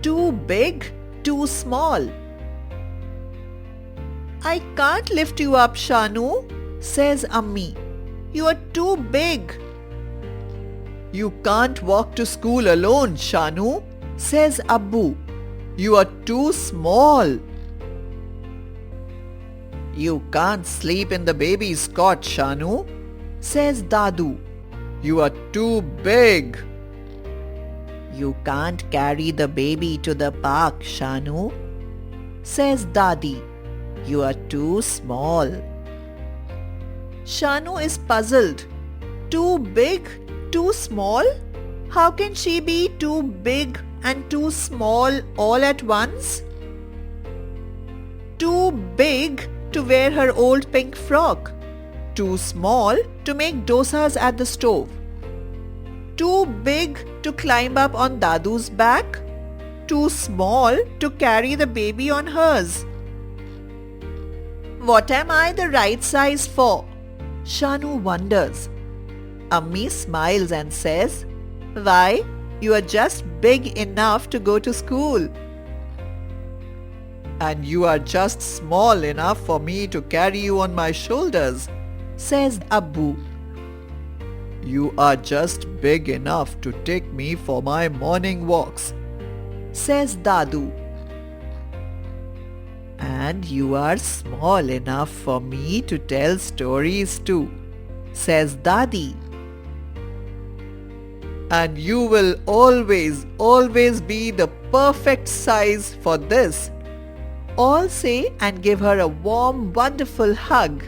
Too big, too small. I can't lift you up, Shanu, says Ammi. You are too big. You can't walk to school alone, Shanu, says Abbu. You are too small. You can't sleep in the baby's cot, Shanu, says Dadu. You are too big. You can't carry the baby to the park, Shanu, says Dadi. You are too small. Shanu is puzzled. Too big, too small? How can she be too big and too small all at once? Too big to wear her old pink frock. Too small to make dosas at the stove. Too big to climb up on Dadu's back. Too small to carry the baby on hers. What am I the right size for? Shanu wonders. Ammi smiles and says, Why, you are just big enough to go to school. And you are just small enough for me to carry you on my shoulders, says Abbu. You are just big enough to take me for my morning walks, says Dadu. And you are small enough for me to tell stories too, says Dadi. And you will always be the perfect size for this. All say and give her a warm, wonderful hug.